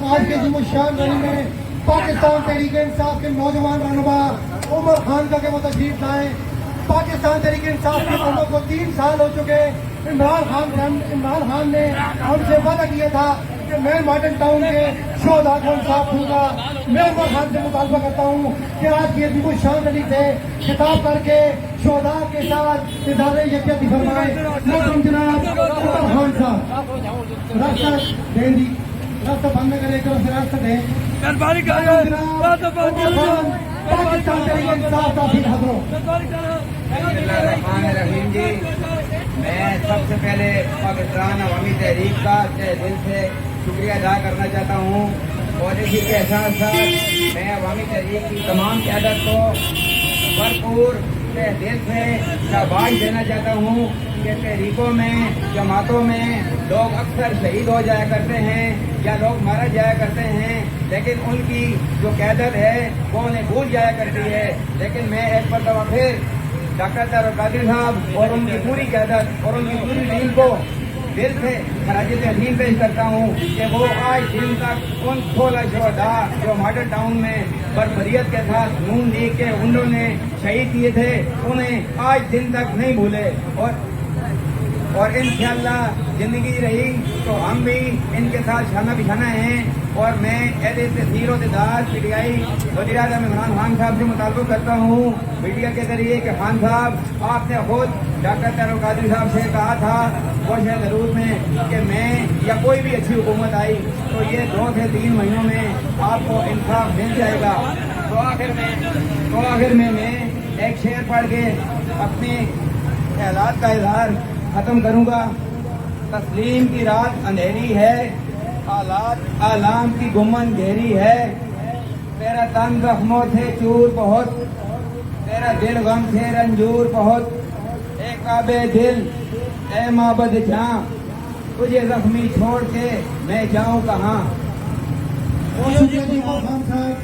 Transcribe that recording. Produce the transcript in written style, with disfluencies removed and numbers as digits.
آج کے جمعہ شان ریلی میں پاکستان تحریک انصاف کے نوجوان رہنما عمر خان کا کہ وہ تشریف لائیں. پاکستان تحریک انصاف کی حکومت کو 3 سال ہو چکے. عمران خان نے ہم سے وعدہ کیا تھا کہ میں ماڈل ٹاؤن کے شہداء کو انصاف دوں گا. میں عمر خان سے مطالبہ کرتا ہوں کہ آج کی جمعہ شان ریلی سے خطاب کر کے شہداء کے ساتھ ادارے یکجہتی فرمائیں. محترم جناب عمر خان صاحب راستہ دیں جی، راستہ بند کرے کرو پھر راستہ دیں. پاکستان تحریک انصاف کا پھر حضروں. الرحمن جی، میں سب سے پہلے پاکستان عوامی تحریک کا تہ دل سے شکریہ ادا کرنا چاہتا ہوں اور اسی کے ساتھ ساتھ میں عوامی تحریک کی تمام قیادت کو بھرپور تہ دل سے شاباش دینا چاہتا ہوں کہ تحریکوں میں جماعتوں میں لوگ اکثر شہید ہو جایا کرتے ہیں یا لوگ مارا جایا کرتے ہیں، لیکن ان کی جو قیادت ہے وہ انہیں بھول جایا کرتی ہے. لیکن میں ایک مرتبہ پھر ڈاکٹر طاہر قادری صاحب اور ان کی پوری قیادت اور ان کی پوری ٹیم کو دل سے خراج تحسین پیش کرتا ہوں کہ وہ آج دن تک ان 16 شہداء جو ماڈل ٹاؤن میں بربریت کے ساتھ نون لیگ کے انہوں نے شہید کیے تھے انہیں آج دن تک نہیں بھولے. اور انشاءاللہ زندگی رہی تو ہم بھی ان کے ساتھ شانہ بچھانا ہیں. اور میں اہل تحصیل و تعداد پی ٹی آئی وزیر اعظم عمران خان صاحب سے مطالبہ کرتا ہوں میڈیا کے ذریعے کہ خان صاحب آپ نے خود ڈاکٹر طاہر قادری صاحب سے کہا تھا کوشش ضرور میں کہ میں یا کوئی بھی اچھی حکومت آئی تو یہ 2 سے 3 مہینوں میں آپ کو انصاف مل جائے گا. تو آخر میں ایک شعر پڑھ کے اپنے خیالات کا اظہار ختم کروں گا. تسلیم کی رات اندھیری ہے، آلام کی گمن گہری ہے، تیرا تن زخموں سے چور بہت، تیرا دل غم سے رنجور بہت. اے کعبے دل اے معبد جاں، تجھے زخمی چھوڑ کے میں جاؤں کہاں. شکریہ جی عمر خان صاحب.